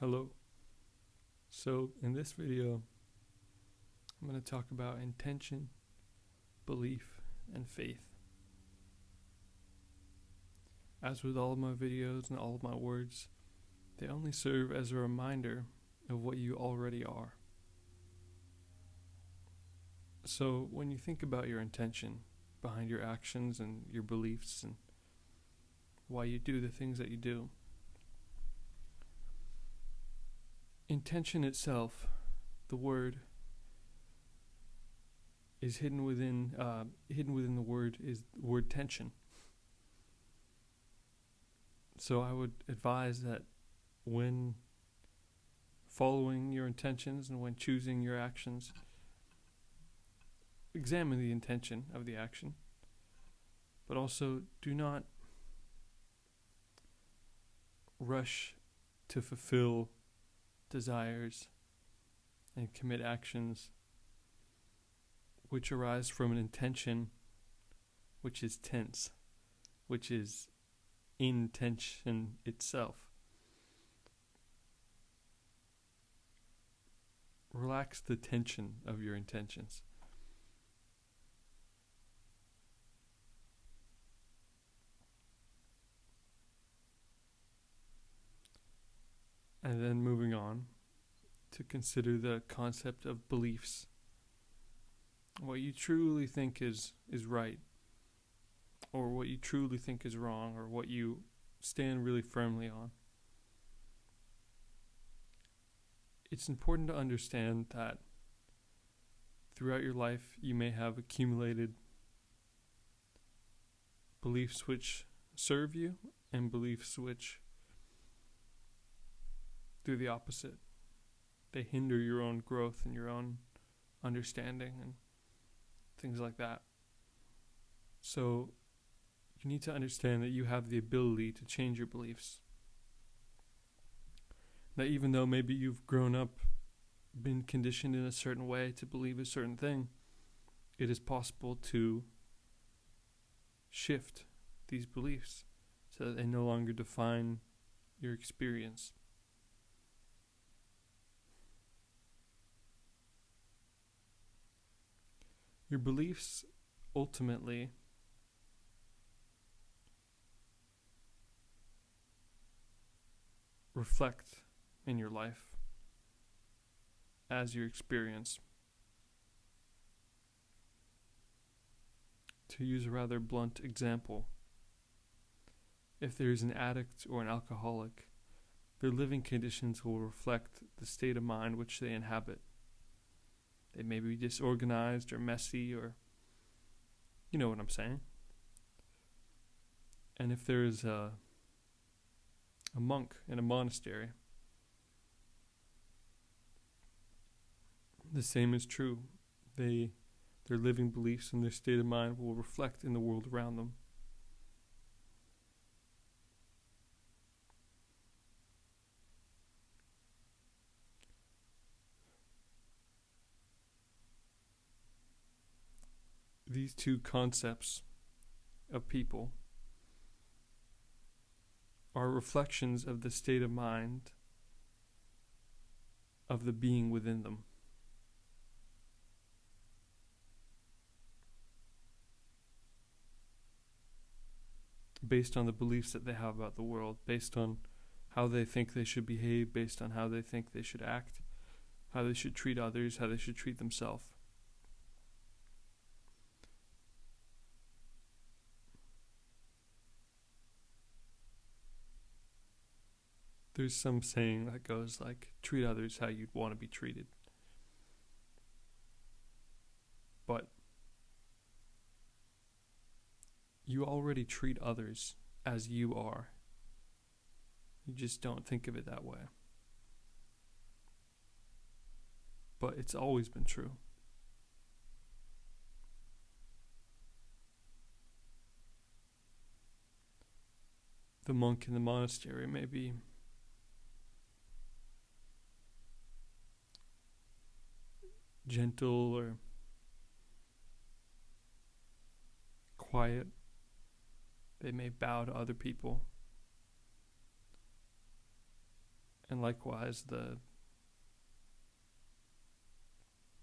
Hello. So in this video, I'm going to talk about intention, belief, and faith. As with all of my videos and all of my words, they only serve as a reminder of what you already are. So when you think about your intention behind your actions and your beliefs and why you do the things that you do, intention itself, the word, is hidden within the word is the word tension. So I would advise that when following your intentions and when choosing your actions, examine the intention of the action, but also do not rush to fulfill desires and commit actions which arise from an intention which is tense, which is intention itself. Relax the tension of your intentions. And then moving on to consider the concept of beliefs. What you truly think is right, or what you truly think is wrong, or what you stand really firmly on. It's important to understand that throughout your life you may have accumulated beliefs which serve you and beliefs which do the opposite. They hinder your own growth and your own understanding and things like that. So you need to understand that you have the ability to change your beliefs. That even though maybe you've grown up, been conditioned in a certain way to believe a certain thing, it is possible to shift these beliefs so that they no longer define your experience. Your beliefs ultimately reflect in your life as your experience. To use a rather blunt example, if there is an addict or an alcoholic, their living conditions will reflect the state of mind which they inhabit. They may be disorganized or messy, or you know what I'm saying. And if there is a monk in a monastery, the same is true. Their living beliefs and their state of mind will reflect in the world around them. These two concepts of people are reflections of the state of mind of the being within them. Based on the beliefs that they have about the world, based on how they think they should behave, based on how they think they should act, how they should treat others, how they should treat themselves. There's some saying that goes like, treat others how you'd want to be treated. But you already treat others as you are. You just don't think of it that way. But it's always been true. The monk in the monastery may be gentle or quiet. They may bow to other people. And likewise, the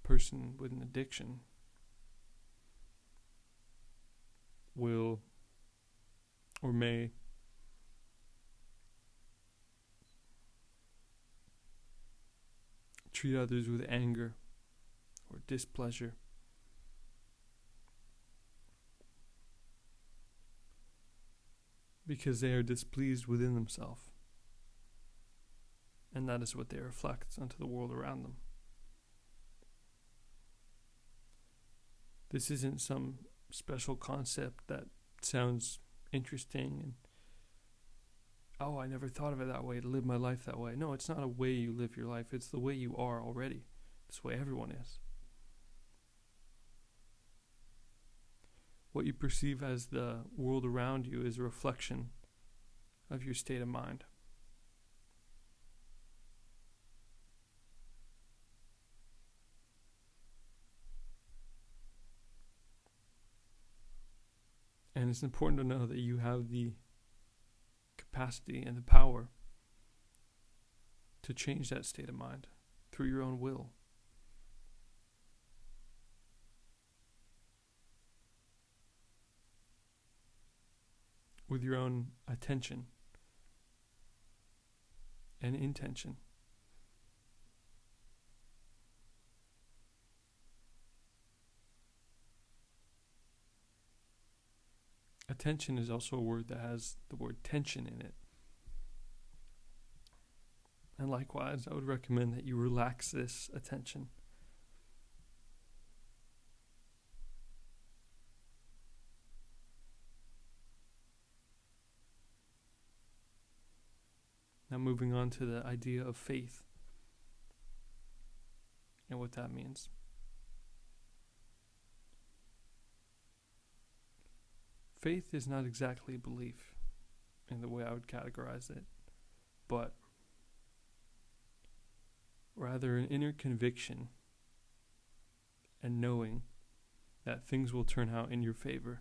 person with an addiction will or may treat others with anger or displeasure, because they are displeased within themselves, and that is what they reflect onto the world around them. This isn't some special concept that sounds interesting and, oh, I never thought of it that way, to live my life that way. No, it's not a way you live your life. It's the way you are already. It's the way everyone is. What you perceive as the world around you is a reflection of your state of mind. And it's important to know that you have the capacity and the power to change that state of mind through your own will. With your own attention and intention. Attention is also a word that has the word tension in it. And likewise, I would recommend that you relax this attention. Now moving on to the idea of faith and what that means. Faith is not exactly belief in the way I would categorize it, but rather an inner conviction and knowing that things will turn out in your favor,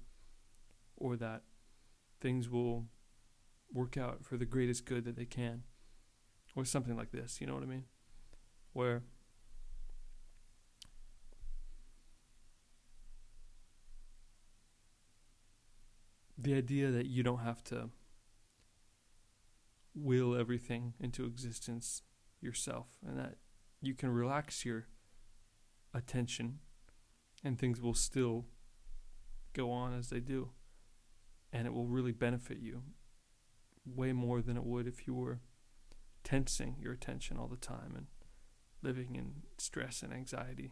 or that things will work out for the greatest good that they can, or something like this, you know what I mean? Where the idea that you don't have to will everything into existence yourself, and that you can relax your attention and things will still go on as they do, and it will really benefit you way more than it would if you were tensing your attention all the time and living in stress and anxiety.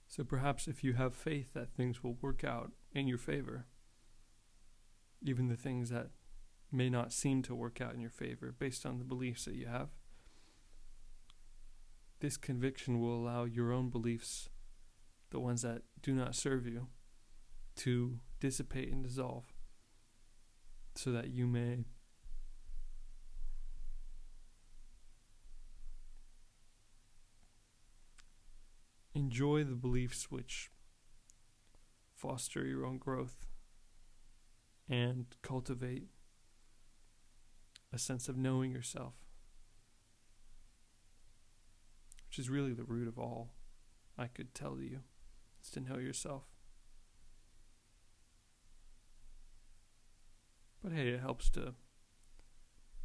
So perhaps if you have faith that things will work out in your favor, even the things that may not seem to work out in your favor based on the beliefs that you have, this conviction will allow your own beliefs, the ones that do not serve you, to dissipate and dissolve, so that you may enjoy the beliefs which foster your own growth and cultivate a sense of knowing yourself, which is really the root of all I could tell you, is to know yourself. But hey, it helps to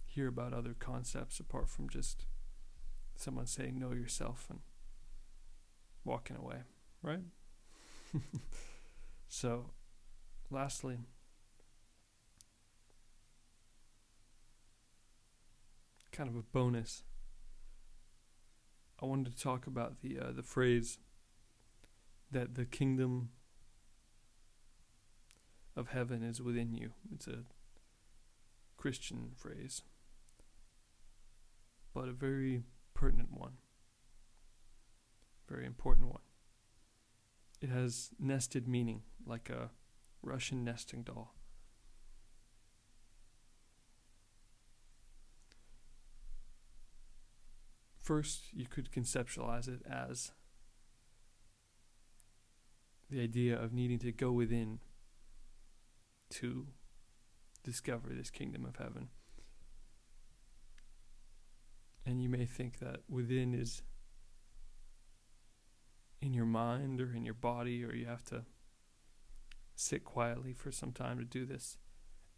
hear about other concepts apart from just someone saying know yourself and walking away, right? So, lastly, kind of a bonus, I wanted to talk about the phrase that the kingdom of heaven is within you. It's a Christian phrase, but a very pertinent one. Very important one. It has nested meaning, like a Russian nesting doll. first you could conceptualize it as the idea of needing to go within to discover this kingdom of heaven. And you may think that within is in your mind or in your body, or you have to sit quietly for some time to do this.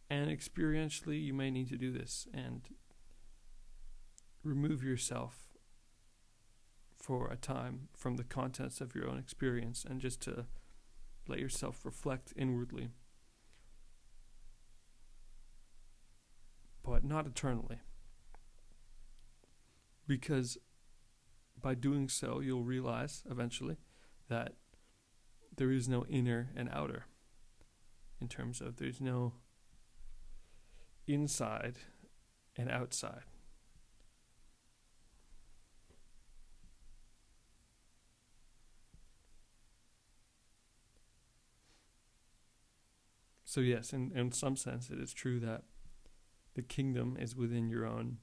And experientially, you may need to do this and remove yourself for a time from the contents of your own experience and just to let yourself reflect inwardly. But not eternally. Because by doing so, you'll realize eventually that there is no inner and outer, in terms of there's no inside and outside. So yes, in some sense it is true that the kingdom is within your own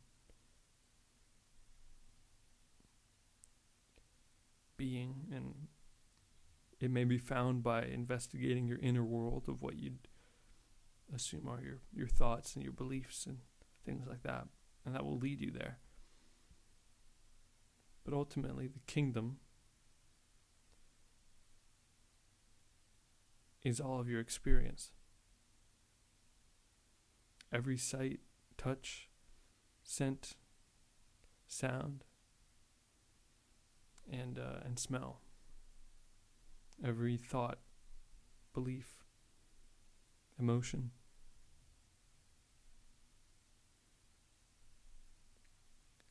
being, and it may be found by investigating your inner world of what you'd assume are your thoughts and your beliefs and things like that, and that will lead you there. But ultimately, the kingdom is all of your experience. Every sight, touch, scent, sound, and smell. Every thought, belief, emotion.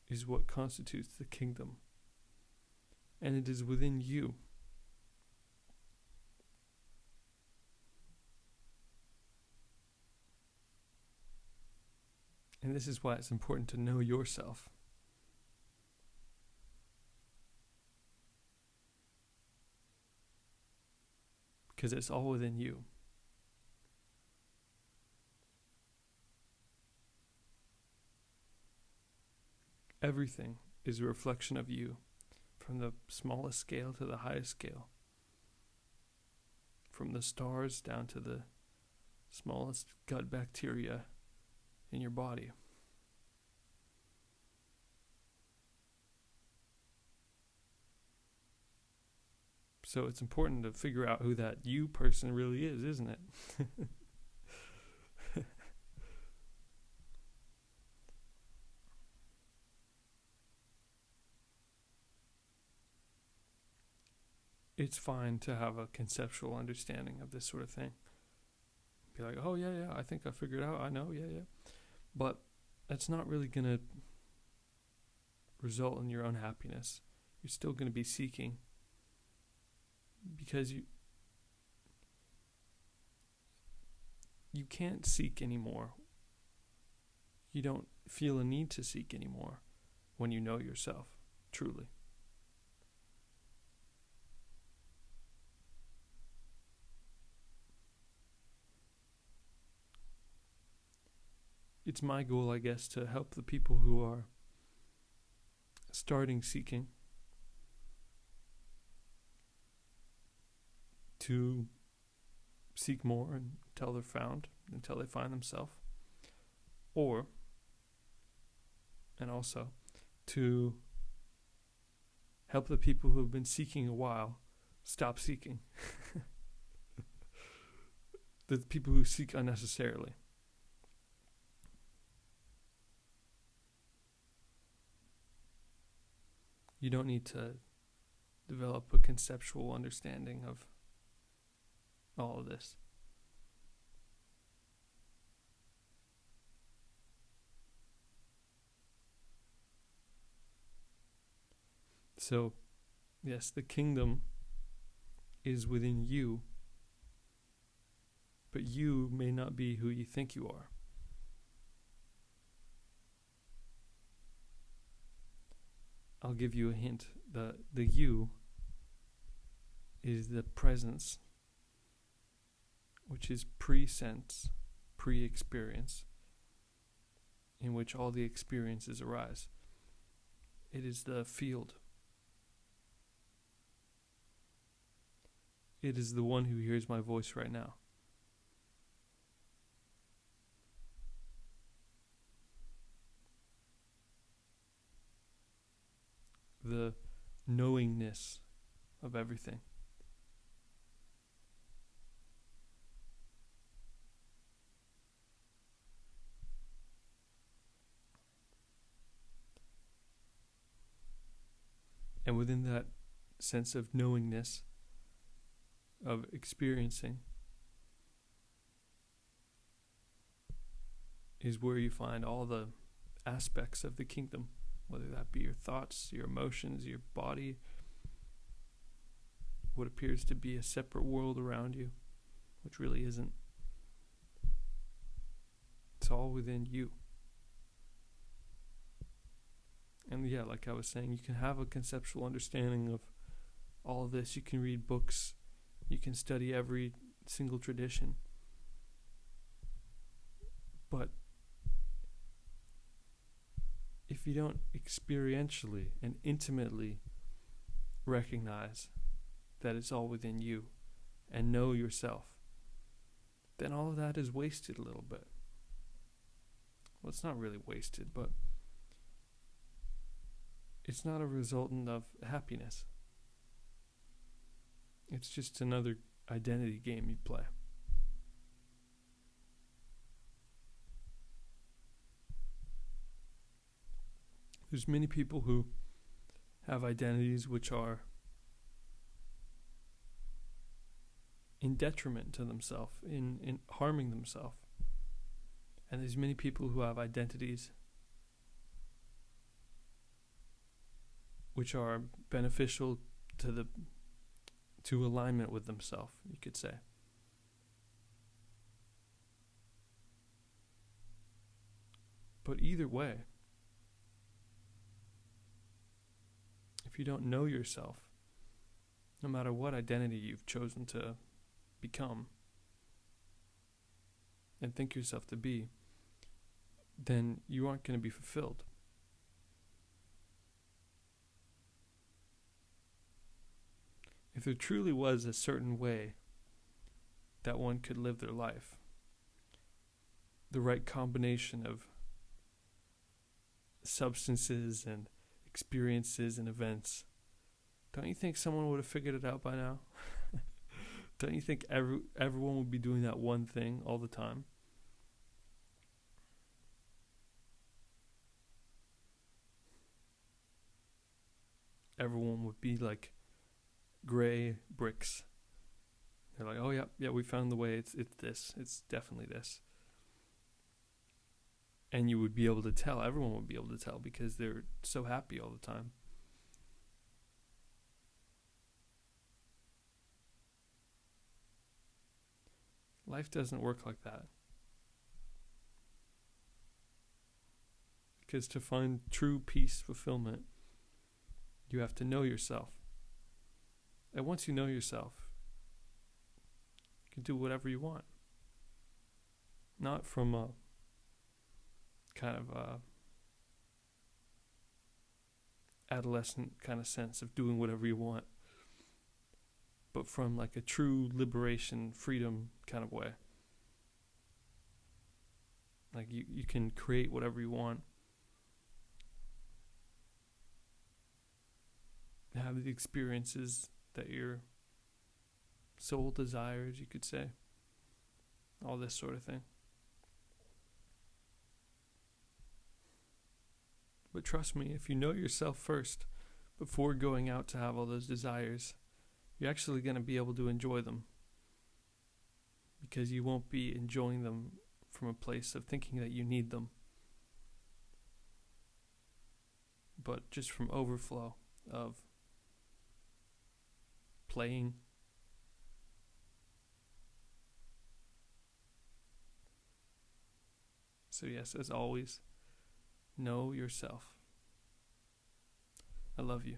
Is what constitutes the kingdom. And it is within you. And this is why it's important to know yourself. Because it's all within you. Everything is a reflection of you, from the smallest scale to the highest scale. From the stars down to the smallest gut bacteria in your body. So it's important to figure out who that you person really is, isn't it? It's fine to have a conceptual understanding of this sort of thing. Be like, oh yeah, I think I figured out, I know, yeah. But that's not really going to result in your own happiness. You're still going to be seeking, because you can't seek anymore. You don't feel a need to seek anymore when you know yourself, truly. It's my goal, I guess, to help the people who are starting seeking to seek more until they're found, until they find themselves. And also to help the people who have been seeking a while stop seeking. The people who seek unnecessarily. You don't need to develop a conceptual understanding of all of this. So, yes, the kingdom is within you, but you may not be who you think you are. I'll give you a hint. The you is the presence, which is pre-sense, pre-experience, in which all the experiences arise. It is the field. It is the one who hears my voice right now. The knowingness of everything. And within that sense of knowingness, of experiencing, is where you find all the aspects of the kingdom, whether that be your thoughts, your emotions, your body, what appears to be a separate world around you, which really isn't. It's all within you. And yeah, like I was saying, you can have a conceptual understanding of all of this. You can read books. You can study every single tradition. But if you don't experientially and intimately recognize that it's all within you and know yourself, then all of that is wasted a little bit. Well, it's not really wasted, but it's not a resultant of happiness. It's just another identity game you play. There's many people who have identities which are in detriment to themselves, in harming themselves. And there's many people who have identities which are beneficial to alignment with themselves, you could say. But either way, if you don't know yourself, no matter what identity you've chosen to become and think yourself to be, then you aren't going to be fulfilled. If there truly was a certain way that one could live their life, the right combination of substances and experiences and events, don't you think someone would have figured it out by now? Don't you think everyone would be doing that one thing all the time? Everyone would be like gray bricks. They're like, oh yeah, we found the way. It's this. It's definitely this. And you would be able to tell. Everyone would be able to tell because they're so happy all the time. Life doesn't work like that. Because to find true peace, fulfillment, you have to know yourself. And once you know yourself, you can do whatever you want. Not from a kind of adolescent kind of sense of doing whatever you want, but from like a true liberation, freedom kind of way. Like you can create whatever you want. Have the experiences that your soul desires, you could say. All this sort of thing. But trust me, if you know yourself first, before going out to have all those desires, you're actually going to be able to enjoy them. Because you won't be enjoying them from a place of thinking that you need them, but just from overflow of playing. So yes, as always, know yourself. I love you.